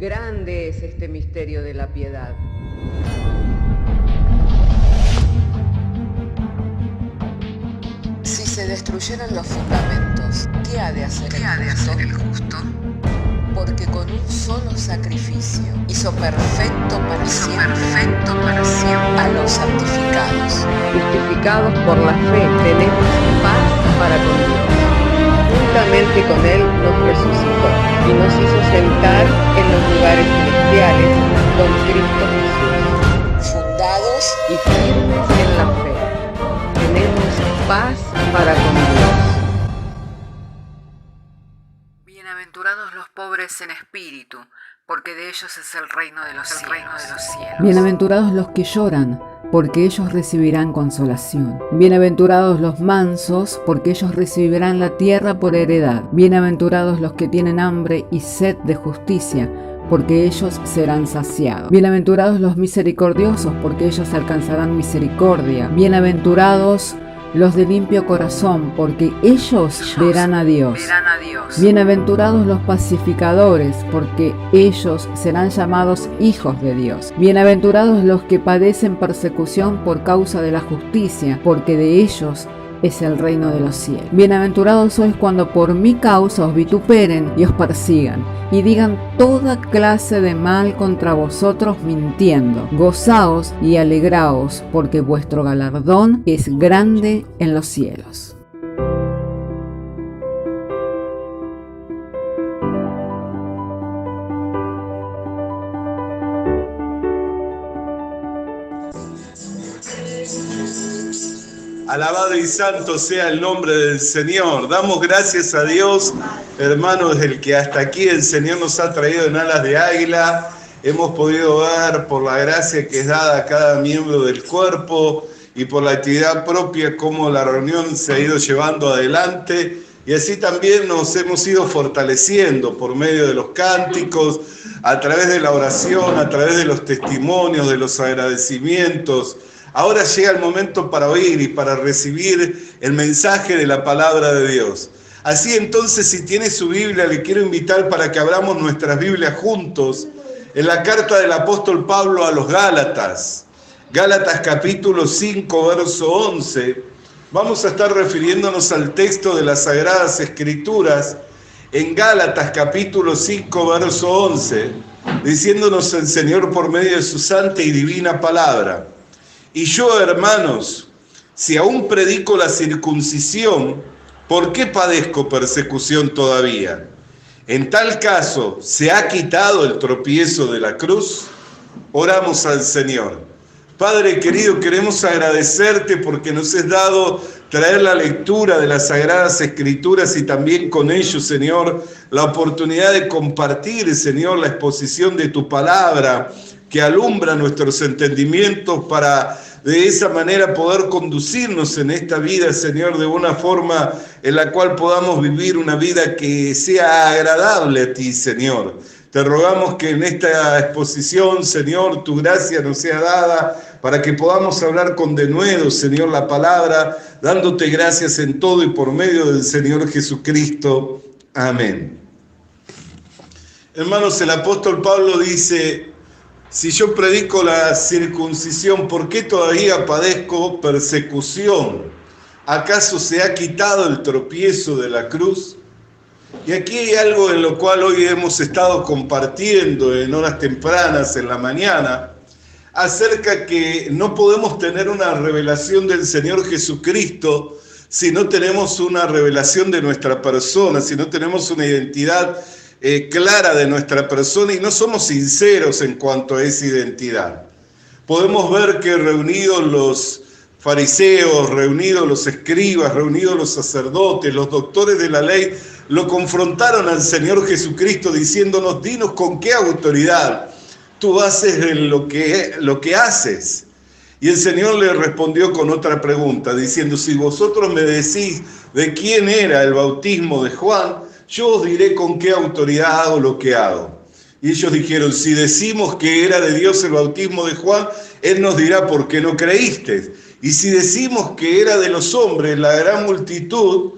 Grande es este misterio de la piedad. Si se destruyeran los fundamentos, ¿qué ha de hacer el justo? Porque con un solo sacrificio hizo perfecto para siempre a los santificados. Justificados por la fe, tenemos paz para con Dios. Juntamente con Él nos resucitó y nos hizo sentar en los lugares celestiales con Cristo Jesús. Fundados y firmes en la fe, tenemos paz para con Dios. Bienaventurados los pobres en espíritu, porque de ellos es el reino de los cielos. Bienaventurados los que lloran, porque ellos recibirán consolación. Bienaventurados los mansos, porque ellos recibirán la tierra por heredad. Bienaventurados los que tienen hambre y sed de justicia, porque ellos serán saciados. Bienaventurados los misericordiosos, porque ellos alcanzarán misericordia. Bienaventurados los de limpio corazón, porque ellos verán a Dios. Bienaventurados los pacificadores, porque ellos serán llamados hijos de Dios. Bienaventurados los que padecen persecución por causa de la justicia, porque de ellos es el reino de los cielos. Bienaventurados sois cuando por mi causa os vituperen y os persigan, y digan toda clase de mal contra vosotros mintiendo. Gozaos y alegraos, porque vuestro galardón es grande en los cielos. Alabado y santo sea el nombre del Señor. Damos gracias a Dios, hermanos, del que hasta aquí el Señor nos ha traído en alas de águila. Hemos podido ver por la gracia que es dada a cada miembro del cuerpo y por la actividad propia cómo la reunión se ha ido llevando adelante. Y así también nos hemos ido fortaleciendo por medio de los cánticos, a través de la oración, a través de los testimonios, de los agradecimientos. Ahora llega el momento para oír y para recibir el mensaje de la palabra de Dios. Así entonces, si tiene su Biblia, le quiero invitar para que abramos nuestras Biblias juntos en la carta del apóstol Pablo a los Gálatas. Gálatas capítulo 5, verso 11. Vamos a estar refiriéndonos al texto de las Sagradas Escrituras en Gálatas capítulo 5, verso 11, diciéndonos el Señor por medio de su santa y divina palabra. Y yo, hermanos, si aún predico la circuncisión, ¿por qué padezco persecución todavía? En tal caso, ¿se ha quitado el tropiezo de la cruz? Oramos al Señor. Padre querido, queremos agradecerte porque nos has dado traer la lectura de las Sagradas Escrituras y también con ello, Señor, la oportunidad de compartir, Señor, la exposición de tu palabra, que alumbra nuestros entendimientos para de esa manera poder conducirnos en esta vida, Señor, de una forma en la cual podamos vivir una vida que sea agradable a ti, Señor. Te rogamos que en esta exposición, Señor, tu gracia nos sea dada para que podamos hablar con denuedo, Señor, la palabra, dándote gracias en todo y por medio del Señor Jesucristo. Amén. Hermanos, el apóstol Pablo dice: si yo predico la circuncisión, ¿por qué todavía padezco persecución? ¿Acaso se ha quitado el tropiezo de la cruz? Y aquí hay algo en lo cual hoy hemos estado compartiendo en horas tempranas en la mañana, acerca que no podemos tener una revelación del Señor Jesucristo si no tenemos una revelación de nuestra persona, si no tenemos una identidad clara de nuestra persona y no somos sinceros en cuanto a esa identidad. Podemos ver que reunidos los fariseos, reunidos los escribas, reunidos los sacerdotes, los doctores de la ley, lo confrontaron al Señor Jesucristo diciéndonos: dinos con qué autoridad tú haces lo que haces. Y el Señor le respondió con otra pregunta, diciendo: si vosotros me decís de quién era el bautismo de Juan, yo os diré con qué autoridad hago lo que hago. Y ellos dijeron: si decimos que era de Dios el bautismo de Juan, Él nos dirá por qué no creíste. Y si decimos que era de los hombres, la gran multitud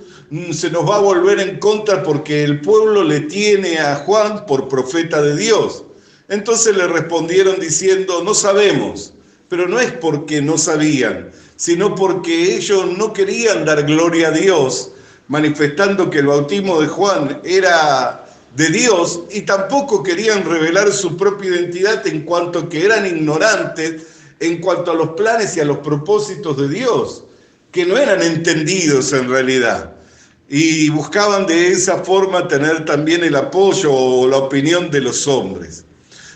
se nos va a volver en contra porque el pueblo le tiene a Juan por profeta de Dios. Entonces le respondieron diciendo, no sabemos, pero no es porque no sabían, sino porque ellos no querían dar gloria a Dios, manifestando que el bautismo de Juan era de Dios, y tampoco querían revelar su propia identidad en cuanto que eran ignorantes en cuanto a los planes y a los propósitos de Dios, que no eran entendidos en realidad. Y buscaban de esa forma tener también el apoyo o la opinión de los hombres.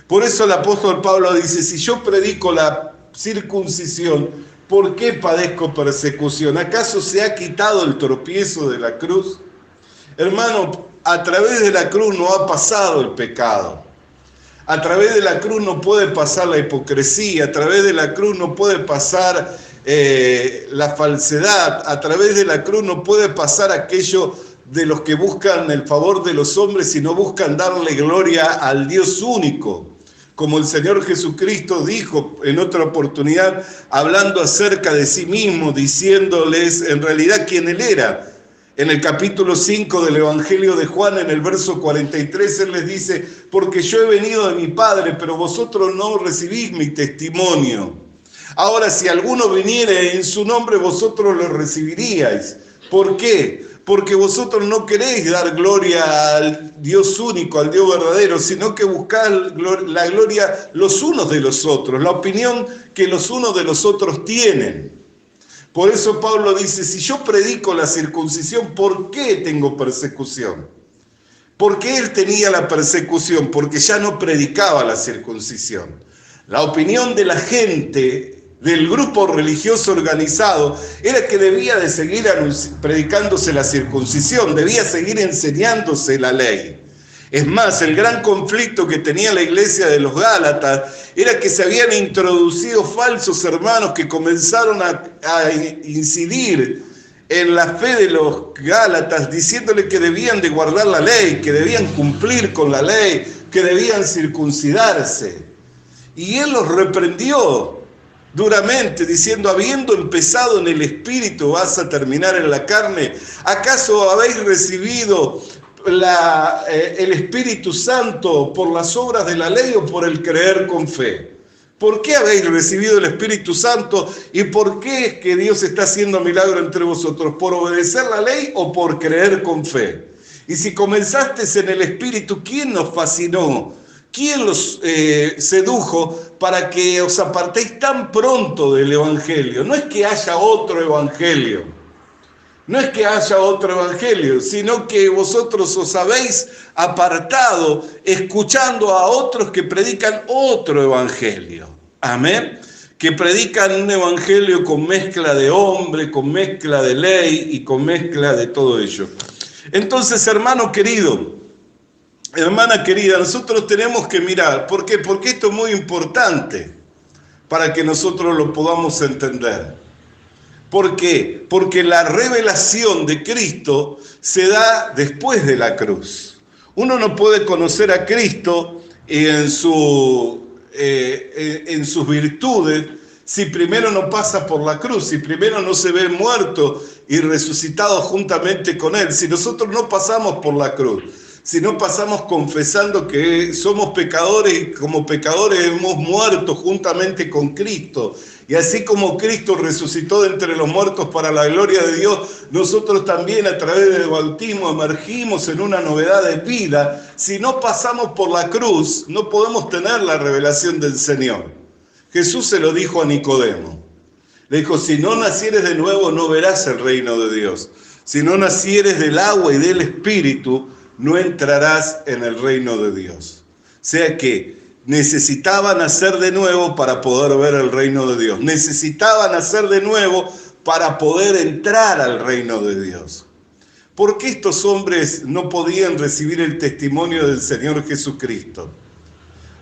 Por eso el apóstol Pablo dice, si yo predico la circuncisión, ¿por qué padezco persecución? ¿Acaso se ha quitado el tropiezo de la cruz? Hermano, a través de la cruz no ha pasado el pecado. A través de la cruz no puede pasar la hipocresía, a través de la cruz no puede pasar la falsedad, a través de la cruz no puede pasar aquello de los que buscan el favor de los hombres, sino buscan darle gloria al Dios único. Como el Señor Jesucristo dijo en otra oportunidad, hablando acerca de sí mismo, diciéndoles en realidad quién Él era. En el capítulo 5 del Evangelio de Juan, en el verso 43, Él les dice, porque yo he venido de mi Padre, pero vosotros no recibís mi testimonio. Ahora, si alguno viniere en su nombre, vosotros lo recibiríais. ¿Por qué? Porque vosotros no queréis dar gloria al Dios único, al Dios verdadero, sino que buscáis la gloria los unos de los otros, la opinión que los unos de los otros tienen. Por eso Pablo dice, si yo predico la circuncisión, ¿por qué tengo persecución? ¿Por qué él tenía la persecución? Porque ya no predicaba la circuncisión. La opinión de la gente del grupo religioso organizado era que debía de seguir predicándose la circuncisión, debía seguir enseñándose la ley. Es más, el gran conflicto que tenía la iglesia de los Gálatas era que se habían introducido falsos hermanos que comenzaron a incidir en la fe de los Gálatas, diciéndole que debían de guardar la ley, que debían cumplir con la ley, que debían circuncidarse. Y él los reprendió duramente, diciendo, habiendo empezado en el espíritu, vas a terminar en la carne. ¿Acaso habéis recibido el Espíritu Santo por las obras de la ley o por el creer con fe? ¿Por qué habéis recibido el Espíritu Santo y por qué es que Dios está haciendo milagro entre vosotros? ¿Por obedecer la ley o por creer con fe? Y si comenzasteis en el Espíritu, ¿quién nos fascinó? ¿Quién los sedujo para que os apartéis tan pronto del Evangelio? No es que haya otro Evangelio. No es que haya otro evangelio, sino que vosotros os habéis apartado escuchando a otros que predican otro evangelio. Amén. Que predican un evangelio con mezcla de hombre, con mezcla de ley y con mezcla de todo ello. Entonces, hermano querido, hermana querida, nosotros tenemos que mirar. ¿Por qué? Porque esto es muy importante para que nosotros lo podamos entender. ¿Por qué? Porque la revelación de Cristo se da después de la cruz. Uno no puede conocer a Cristo en sus virtudes si primero no pasa por la cruz, si primero no se ve muerto y resucitado juntamente con Él. Si nosotros no pasamos por la cruz, si no pasamos confesando que somos pecadores y como pecadores hemos muerto juntamente con Cristo, y así como Cristo resucitó de entre los muertos para la gloria de Dios, nosotros también a través del bautismo emergimos en una novedad de vida. Si no pasamos por la cruz, no podemos tener la revelación del Señor. Jesús se lo dijo a Nicodemo. Le dijo, si no nacieres de nuevo, no verás el reino de Dios. Si no nacieres del agua y del Espíritu, no entrarás en el reino de Dios. O sea que necesitaban nacer de nuevo para poder ver el reino de Dios. Necesitaban nacer de nuevo para poder entrar al reino de Dios. ¿Por qué estos hombres no podían recibir el testimonio del Señor Jesucristo?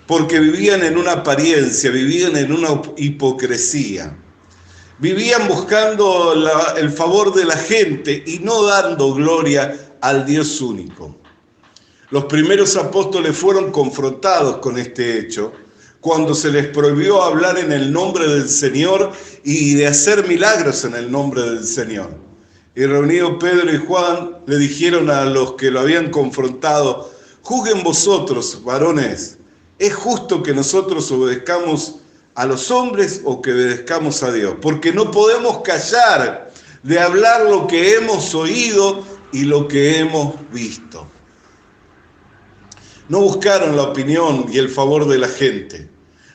Porque vivían en una apariencia, vivían en una hipocresía. Vivían buscando el favor de la gente y no dando gloria al Dios único. Los primeros apóstoles fueron confrontados con este hecho cuando se les prohibió hablar en el nombre del Señor y de hacer milagros en el nombre del Señor. Y reunidos Pedro y Juan le dijeron a los que lo habían confrontado, juzguen vosotros, varones, ¿Es justo que nosotros obedezcamos a los hombres o que obedezcamos a Dios? Porque no podemos callar de hablar lo que hemos oído y lo que hemos visto. No buscaron la opinión y el favor de la gente.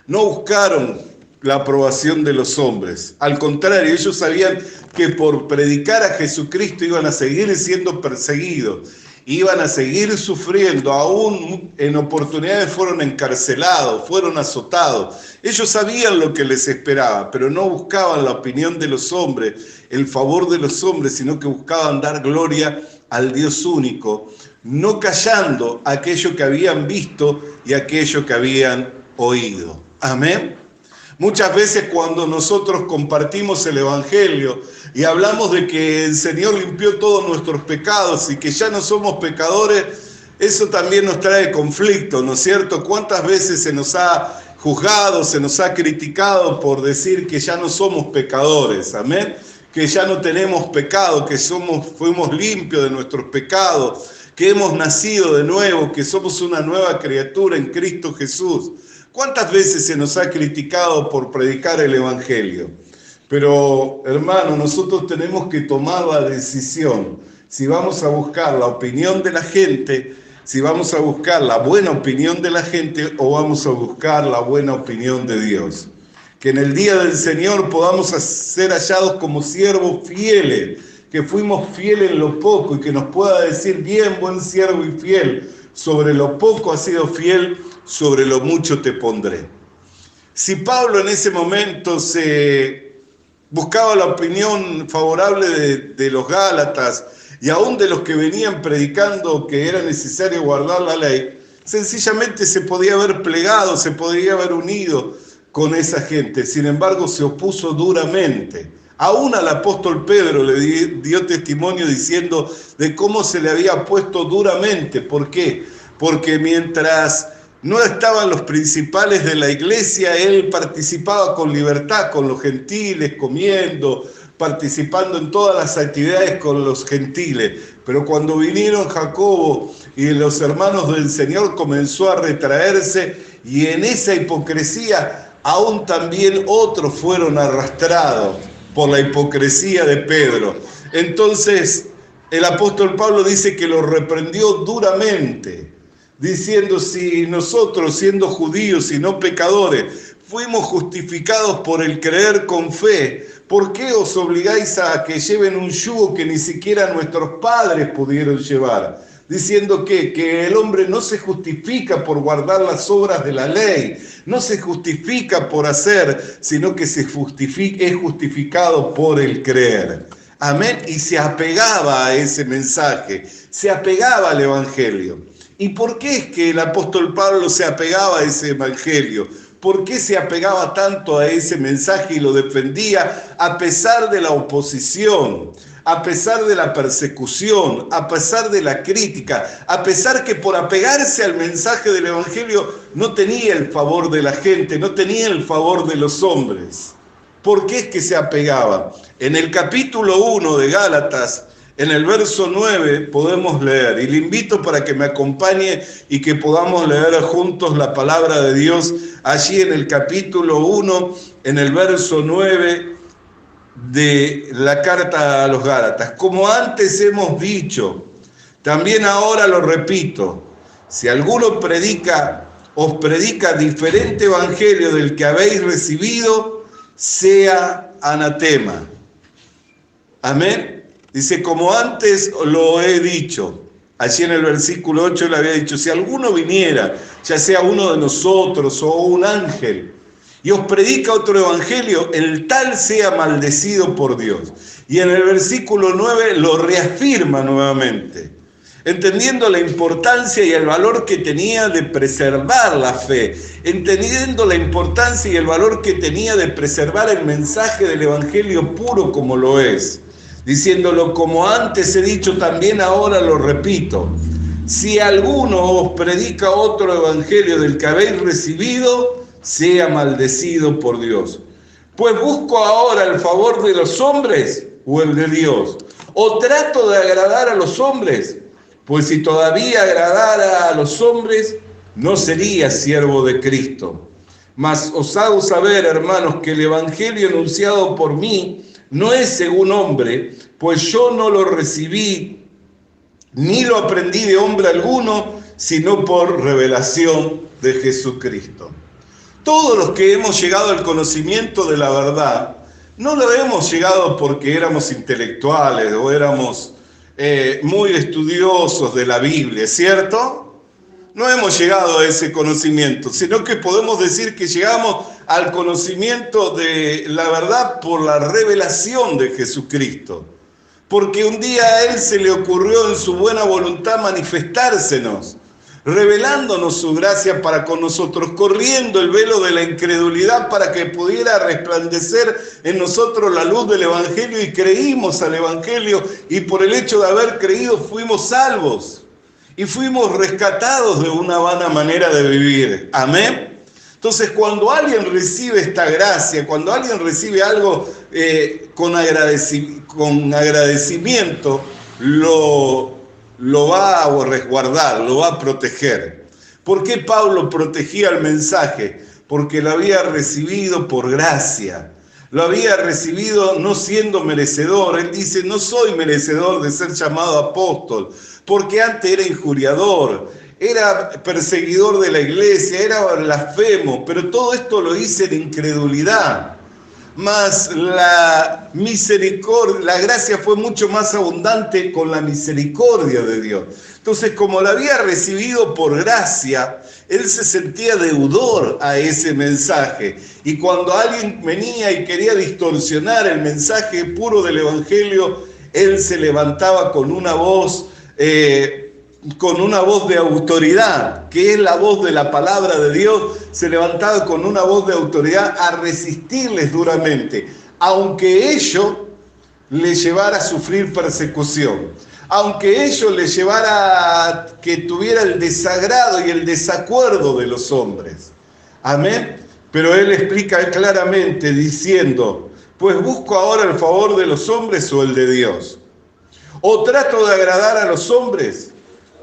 No buscaron la aprobación de los hombres. Al contrario, ellos sabían que por predicar a Jesucristo iban a seguir siendo perseguidos, iban a seguir sufriendo, aún en oportunidades fueron encarcelados, fueron azotados. Ellos sabían lo que les esperaba, pero no buscaban la opinión de los hombres, el favor de los hombres, sino que buscaban dar gloria al Dios único, no callando aquello que habían visto y aquello que habían oído. Amén. Muchas veces cuando nosotros compartimos el Evangelio y hablamos de que el Señor limpió todos nuestros pecados y que ya no somos pecadores, eso también nos trae conflicto, ¿no es cierto? ¿Cuántas veces se nos ha juzgado, se nos ha criticado por decir que ya no somos pecadores? Amén. Que ya no tenemos pecado, que fuimos limpios de nuestros pecados, que hemos nacido de nuevo, que somos una nueva criatura en Cristo Jesús. ¿Cuántas veces se nos ha criticado por predicar el Evangelio? Pero, hermano, nosotros tenemos que tomar la decisión si vamos a buscar la opinión de la gente, si vamos a buscar la buena opinión de la gente o vamos a buscar la buena opinión de Dios. Que en el día del Señor podamos ser hallados como siervos fieles, que fuimos fieles en lo poco y que nos pueda decir, bien, buen siervo y fiel, sobre lo poco has sido fiel, sobre lo mucho te pondré. Si Pablo en ese momento se buscaba la opinión favorable de los Gálatas y aún de los que venían predicando que era necesario guardar la ley, sencillamente se podía haber plegado, se podría haber unido con esa gente. Sin embargo, se opuso duramente. Aún al apóstol Pedro le dio testimonio diciendo de cómo se le había puesto duramente. ¿Por qué? Porque mientras no estaban los principales de la iglesia, él participaba con libertad con los gentiles, comiendo, participando en todas las actividades con los gentiles. Pero cuando vinieron Jacobo y los hermanos del Señor, comenzó a retraerse, y en esa hipocresía aún también otros fueron arrastrados por la hipocresía de Pedro. Entonces el apóstol Pablo dice que lo reprendió duramente, diciendo, si nosotros, siendo judíos y no pecadores, fuimos justificados por el creer con fe, ¿por qué os obligáis a que lleven un yugo que ni siquiera nuestros padres pudieron llevar? Diciendo que el hombre no se justifica por guardar las obras de la ley, no se justifica por hacer, sino que es justificado por el creer. Amén. Y se apegaba a ese mensaje, se apegaba al Evangelio. ¿Y por qué es que el apóstol Pablo se apegaba a ese Evangelio? ¿Por qué se apegaba tanto a ese mensaje y lo defendía a pesar de la oposición, a pesar de la persecución, a pesar de la crítica, a pesar que por apegarse al mensaje del Evangelio no tenía el favor de la gente, no tenía el favor de los hombres? ¿Por qué es que se apegaba? En el capítulo 1 de Gálatas, en el verso 9 podemos leer, y le invito para que me acompañe y que podamos leer juntos la palabra de Dios allí en el capítulo 1, en el verso 9 de la carta a los Gálatas. Como antes hemos dicho, también ahora lo repito, si alguno os predica diferente evangelio del que habéis recibido, sea anatema. Amén. Dice, como antes lo he dicho, allí en el versículo 8 le había dicho, si alguno viniera, ya sea uno de nosotros o un ángel, y os predica otro evangelio, el tal sea maldecido por Dios. Y en el versículo 9 lo reafirma nuevamente, entendiendo la importancia y el valor que tenía de preservar la fe, entendiendo la importancia y el valor que tenía de preservar el mensaje del evangelio puro como lo es. Diciéndolo, como antes he dicho, también ahora lo repito, si alguno os predica otro evangelio del que habéis recibido, sea maldecido por Dios. Pues busco ahora el favor de los hombres o el de Dios, o trato de agradar a los hombres, pues si todavía agradara a los hombres, no sería siervo de Cristo. Mas os hago saber, hermanos, que el evangelio anunciado por mí no es según hombre, pues yo no lo recibí ni lo aprendí de hombre alguno, sino por revelación de Jesucristo. Todos los que hemos llegado al conocimiento de la verdad, no lo hemos llegado porque éramos intelectuales o éramos muy estudiosos de la Biblia, ¿cierto? No hemos llegado a ese conocimiento, sino que podemos decir que llegamos al conocimiento de la verdad por la revelación de Jesucristo. Porque un día a Él se le ocurrió en su buena voluntad manifestársenos, revelándonos su gracia para con nosotros, corriendo el velo de la incredulidad para que pudiera resplandecer en nosotros la luz del Evangelio, y creímos al Evangelio, y por el hecho de haber creído fuimos salvos. Y fuimos rescatados de una vana manera de vivir. Amén. Entonces, cuando alguien recibe esta gracia, cuando alguien recibe algo con agradecimiento, lo va a resguardar, lo va a proteger. ¿Por qué Pablo protegía el mensaje? Porque lo había recibido por gracia. Lo había recibido no siendo merecedor. Él dice, no soy merecedor de ser llamado apóstol, porque antes era injuriador, era perseguidor de la iglesia, era blasfemo, pero todo esto lo hice en incredulidad. Mas la misericordia, la gracia fue mucho más abundante con la misericordia de Dios. Entonces, como la había recibido por gracia, él se sentía deudor a ese mensaje. Y cuando alguien venía y quería distorsionar el mensaje puro del Evangelio, él se levantaba con una voz de autoridad, que es la voz de la palabra de Dios. Se levantaba con una voz de autoridad a resistirles duramente, aunque ello le llevara a sufrir persecución, aunque ello le llevara a que tuviera el desagrado y el desacuerdo de los hombres. Amén. Pero él explica claramente diciendo, pues busco ahora el favor de los hombres o el de Dios. O trato de agradar a los hombres,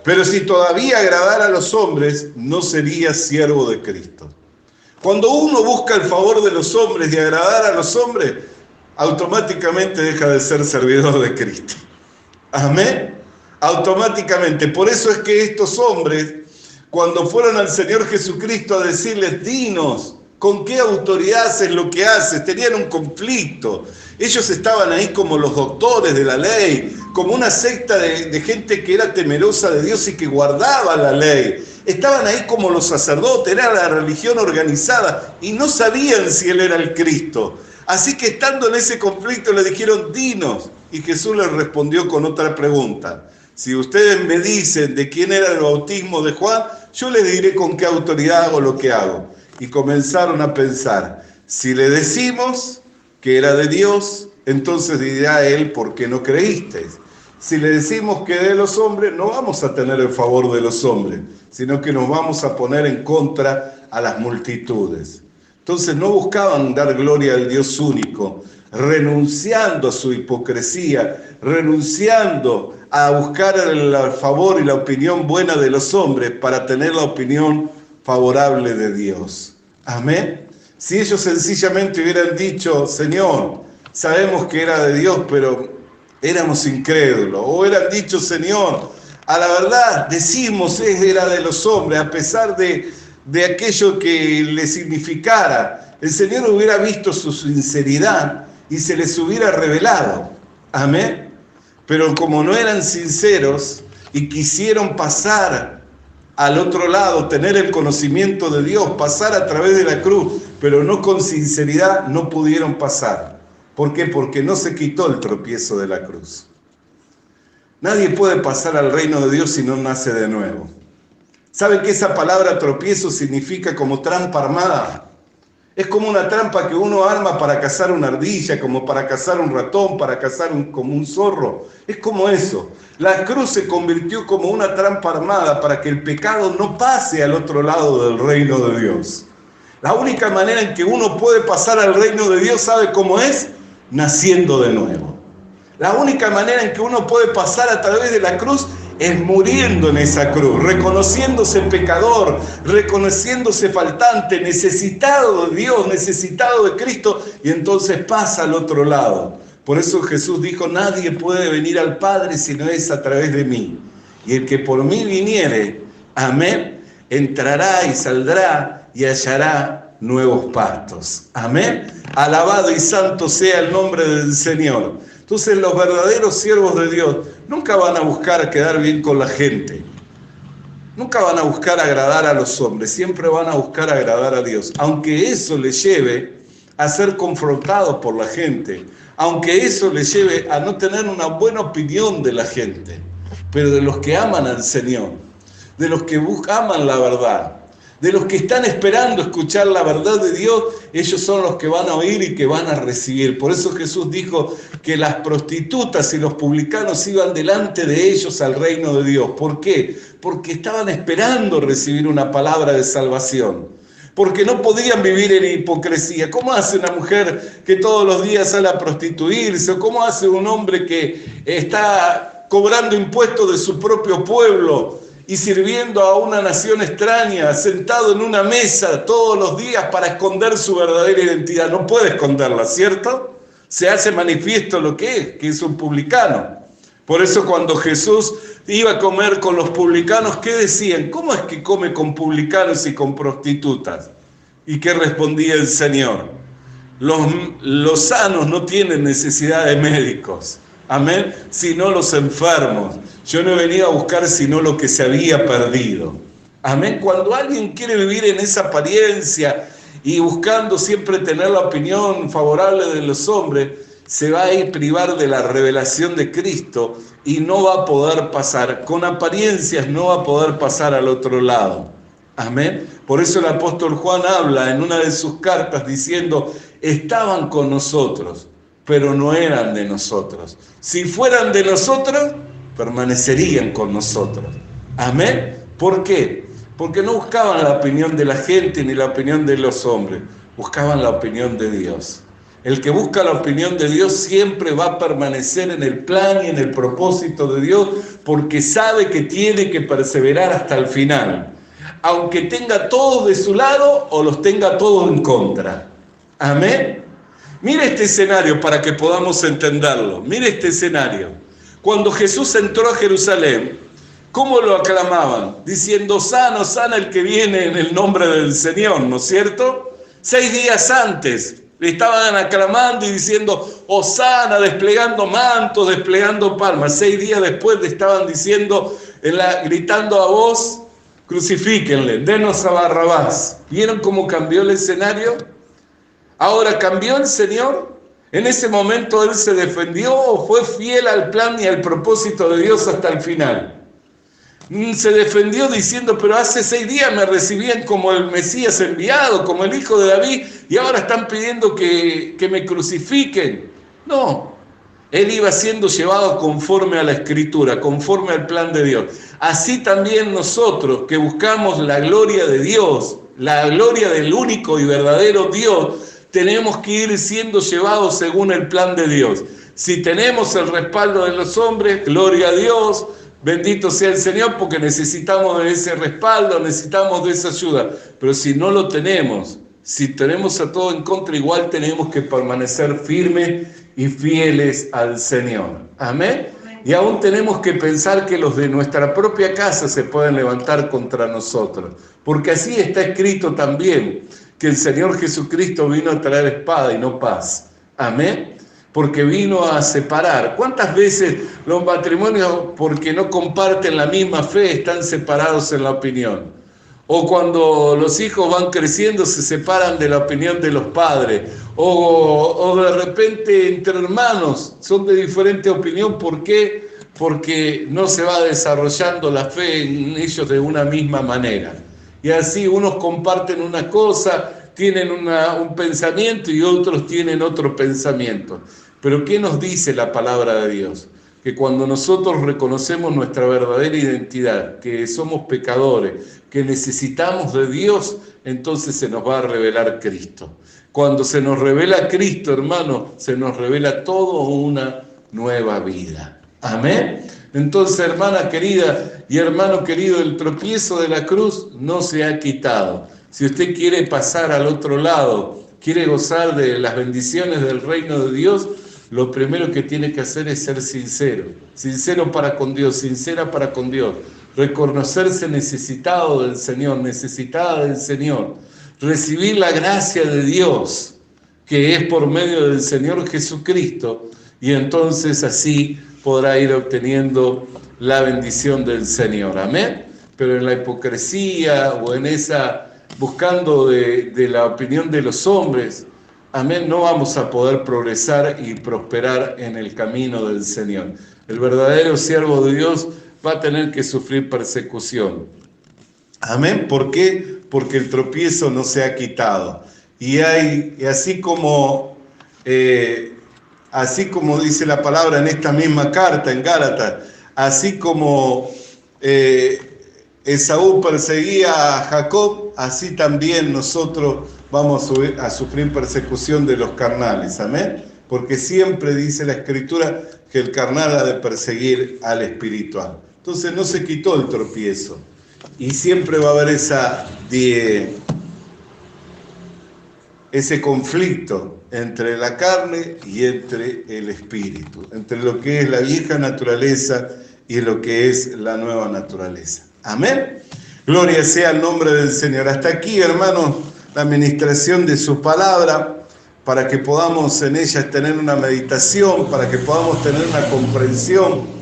pero si todavía agradara a los hombres, no sería siervo de Cristo. Cuando uno busca el favor de los hombres y agradar a los hombres, automáticamente deja de ser servidor de Cristo. Amén. Automáticamente. Por eso es que estos hombres, cuando fueron al Señor Jesucristo a decirles, dinos, ¿con qué autoridad haces lo que haces? Tenían un conflicto. Ellos estaban ahí como los doctores de la ley, como una secta de gente que era temerosa de Dios y que guardaba la ley. Estaban ahí como los sacerdotes, era la religión organizada y no sabían si Él era el Cristo. Así que estando en ese conflicto le dijeron, dinos. Y Jesús les respondió con otra pregunta. Si ustedes me dicen de quién era el bautismo de Juan, yo les diré con qué autoridad hago lo que hago. Y comenzaron a pensar, si le decimos que era de Dios, entonces dirá él, ¿por qué no creísteis? Si le decimos que de los hombres, no vamos a tener el favor de los hombres, sino que nos vamos a poner en contra a las multitudes. Entonces no buscaban dar gloria al Dios único, renunciando a su hipocresía, renunciando a buscar el favor y la opinión buena de los hombres para tener la opinión favorable de Dios. Amén. Si ellos sencillamente hubieran dicho, Señor, sabemos que era de Dios, pero éramos incrédulos. O hubieran dicho, Señor, a la verdad decimos era de los hombres, a pesar de aquello que le significara. El Señor hubiera visto su sinceridad y se les hubiera revelado. Amén. Pero como no eran sinceros y quisieron pasar al otro lado, tener el conocimiento de Dios, pasar a través de la cruz, pero no con sinceridad, no pudieron pasar. ¿Por qué? Porque no se quitó el tropiezo de la cruz. Nadie puede pasar al reino de Dios si no nace de nuevo. ¿Sabe que esa palabra tropiezo significa como trampa armada? Es como una trampa que uno arma para cazar una ardilla, como para cazar un ratón, para cazar como un zorro. Es como eso. La cruz se convirtió como una trampa armada para que el pecado no pase al otro lado del reino de Dios. La única manera en que uno puede pasar al reino de Dios, ¿sabe cómo es? Naciendo de nuevo. La única manera en que uno puede pasar a través de la cruz es muriendo en esa cruz, reconociéndose pecador, reconociéndose faltante, necesitado de Dios, necesitado de Cristo, y entonces pasa al otro lado. Por eso Jesús dijo, nadie puede venir al Padre si no es a través de mí. Y el que por mí viniere, amén, entrará y saldrá y hallará nuevos pastos. Amén. Alabado y santo sea el nombre del Señor. Entonces los verdaderos siervos de Dios nunca van a buscar quedar bien con la gente. Nunca van a buscar agradar a los hombres, siempre van a buscar agradar a Dios. Aunque eso les lleve a ser confrontados por la gente, aunque eso les lleve a no tener una buena opinión de la gente, pero de los que aman al Señor, de los que aman la verdad, de los que están esperando escuchar la verdad de Dios, ellos son los que van a oír y que van a recibir. Por eso Jesús dijo que las prostitutas y los publicanos iban delante de ellos al reino de Dios. ¿Por qué? Porque estaban esperando recibir una palabra de salvación. Porque no podían vivir en hipocresía. ¿Cómo hace una mujer que todos los días sale a prostituirse? ¿O cómo hace un hombre que está cobrando impuestos de su propio pueblo y sirviendo a una nación extraña, sentado en una mesa todos los días para esconder su verdadera identidad? No puede esconderla, ¿cierto? Se hace manifiesto lo que es un publicano. Por eso cuando Jesús iba a comer con los publicanos, ¿qué decían? ¿Cómo es que come con publicanos y con prostitutas? ¿Y qué respondía el Señor? Los sanos no tienen necesidad de médicos, amén, sino los enfermos. Yo no he venido a buscar sino lo que se había perdido. Amén. Cuando alguien quiere vivir en esa apariencia y buscando siempre tener la opinión favorable de los hombres, se va a ir privar de la revelación de Cristo y no va a poder pasar, con apariencias no va a poder pasar al otro lado. Amén. Por eso el apóstol Juan habla en una de sus cartas diciendo, estaban con nosotros, pero no eran de nosotros. Si fueran de nosotros, permanecerían con nosotros. Amén. ¿Por qué? Porque no buscaban la opinión de la gente ni la opinión de los hombres, buscaban la opinión de Dios. El que busca la opinión de Dios siempre va a permanecer en el plan y en el propósito de Dios, porque sabe que tiene que perseverar hasta el final, aunque tenga todos de su lado o los tenga todos en contra. Amén. Mire este escenario para que podamos entenderlo. Mire este escenario. Cuando Jesús entró a Jerusalén, ¿cómo lo aclamaban? Diciendo, sana, sana el que viene en el nombre del Señor, ¿no es cierto? 6 días antes le estaban aclamando y diciendo, hosana, desplegando mantos, desplegando palmas. 6 días después le estaban diciendo, gritando a voz, crucifíquenle, denos a Barrabás. ¿Vieron cómo cambió el escenario? Ahora, ¿cambió el Señor? ¿En ese momento Él se defendió o fue fiel al plan y al propósito de Dios hasta el final? Se defendió diciendo, pero hace 6 días me recibían como el Mesías enviado, como el Hijo de David, y ahora están pidiendo que me crucifiquen. No, Él iba siendo llevado conforme a la Escritura, conforme al plan de Dios. Así también nosotros que buscamos la gloria de Dios, la gloria del único y verdadero Dios, tenemos que ir siendo llevados según el plan de Dios. Si tenemos el respaldo de los hombres, gloria a Dios, bendito sea el Señor, porque necesitamos de ese respaldo, necesitamos de esa ayuda. Pero si no lo tenemos, si tenemos a todo en contra, igual tenemos que permanecer firmes y fieles al Señor. Amén. Y aún tenemos que pensar que los de nuestra propia casa se pueden levantar contra nosotros, porque así está escrito también, que el Señor Jesucristo vino a traer espada y no paz. Amén. Porque vino a separar. ¿Cuántas veces los matrimonios, porque no comparten la misma fe, están separados en la opinión? O cuando los hijos van creciendo, se separan de la opinión de los padres. O de repente entre hermanos son de diferente opinión. ¿Por qué? Porque no se va desarrollando la fe en ellos de una misma manera. Y así unos comparten una cosa, tienen un pensamiento y otros tienen otro pensamiento. Pero ¿qué nos dice la palabra de Dios? Que cuando nosotros reconocemos nuestra verdadera identidad, que somos pecadores, que necesitamos de Dios, entonces se nos va a revelar Cristo. Cuando se nos revela Cristo, hermano, se nos revela toda una nueva vida. Amén. Entonces, hermana querida y hermano querido, el tropiezo de la cruz no se ha quitado. Si usted quiere pasar al otro lado, quiere gozar de las bendiciones del reino de Dios, lo primero que tiene que hacer es ser sincero. Sincero para con Dios, sincera para con Dios. Reconocerse necesitado del Señor, necesitada del Señor. Recibir la gracia de Dios, que es por medio del Señor Jesucristo, y entonces así podrá ir obteniendo la bendición del Señor. Amén. Pero en la hipocresía o en esa buscando de la opinión de los hombres, amén, no vamos a poder progresar y prosperar en el camino del Señor. El verdadero siervo de Dios va a tener que sufrir persecución. Amén. ¿Por qué? Porque el tropiezo no se ha quitado. Y así como dice la palabra en esta misma carta, en Gálatas, así como Esaú perseguía a Jacob, así también nosotros vamos a sufrir persecución de los carnales. Amén. Porque siempre dice la Escritura que el carnal ha de perseguir al espiritual. Entonces no se quitó el tropiezo. Y siempre va a haber ese conflicto entre la carne y entre el espíritu, entre lo que es la vieja naturaleza y lo que es la nueva naturaleza. Amén. Gloria sea el nombre del Señor. Hasta aquí, hermanos, la administración de su palabra, para que podamos en ella tener una meditación, para que podamos tener una comprensión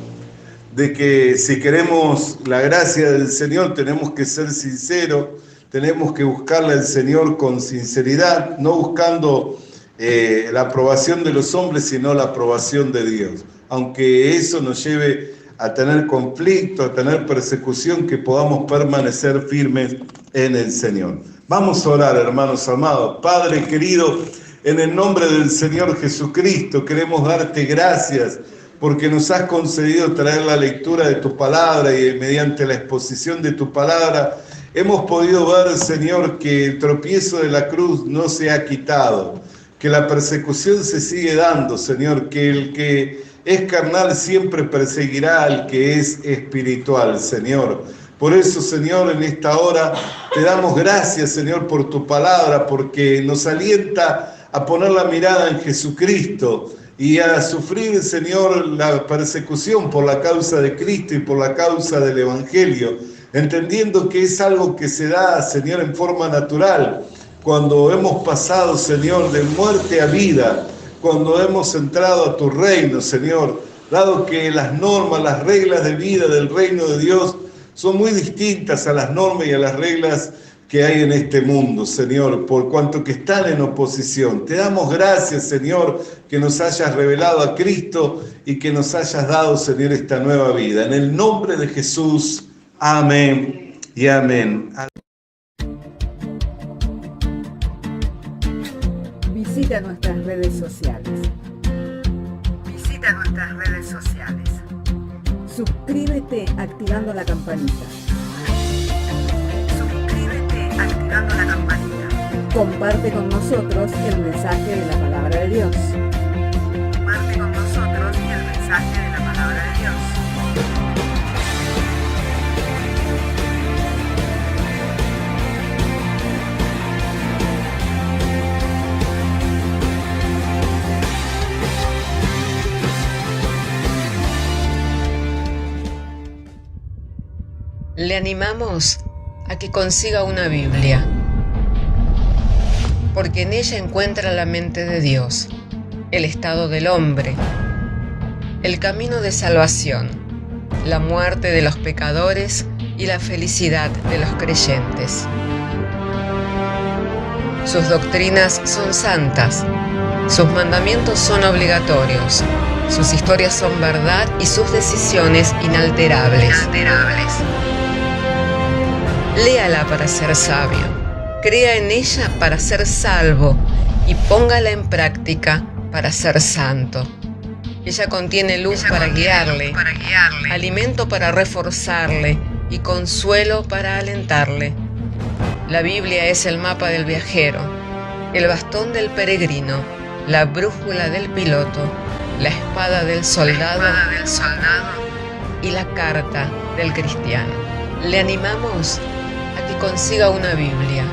de que si queremos la gracia del Señor tenemos que ser sinceros, tenemos que buscarle al Señor con sinceridad, no buscando la aprobación de los hombres, sino la aprobación de Dios. Aunque eso nos lleve a tener conflicto, a tener persecución, que podamos permanecer firmes en el Señor. Vamos a orar, hermanos amados. Padre querido, en el nombre del Señor Jesucristo, queremos darte gracias porque nos has concedido traer la lectura de tu palabra y mediante la exposición de tu palabra hemos podido ver, Señor, que el tropiezo de la cruz no se ha quitado, que la persecución se sigue dando, Señor, que el que es carnal siempre perseguirá al que es espiritual, Señor. Por eso, Señor, en esta hora te damos gracias, Señor, por tu palabra, porque nos alienta a poner la mirada en Jesucristo y a sufrir, Señor, la persecución por la causa de Cristo y por la causa del Evangelio, entendiendo que es algo que se da, Señor, en forma natural, cuando hemos pasado, Señor, de muerte a vida, cuando hemos entrado a tu reino, Señor, dado que las normas, las reglas de vida del reino de Dios son muy distintas a las normas y a las reglas que hay en este mundo, Señor, por cuanto que están en oposición. Te damos gracias, Señor, que nos hayas revelado a Cristo y que nos hayas dado, Señor, esta nueva vida. En el nombre de Jesús, amén y amén. Visita nuestras redes sociales. Visita nuestras redes sociales. Suscríbete activando la campanita. Suscríbete activando la campanita. Comparte con nosotros el mensaje de la palabra de Dios. Comparte con nosotros el mensaje de la palabra de Dios. Le animamos a que consiga una Biblia, porque en ella encuentra la mente de Dios, el estado del hombre, el camino de salvación, la muerte de los pecadores y la felicidad de los creyentes. Sus doctrinas son santas, sus mandamientos son obligatorios, sus historias son verdad y sus decisiones inalterables. Léala para ser sabio, crea en ella para ser salvo y póngala en práctica para ser santo. Ella contiene luz para guiarle, alimento para reforzarle y consuelo para alentarle. La Biblia es el mapa del viajero, el bastón del peregrino, la brújula del piloto, la espada del soldado y la carta del cristiano. Le animamos a que consiga una Biblia,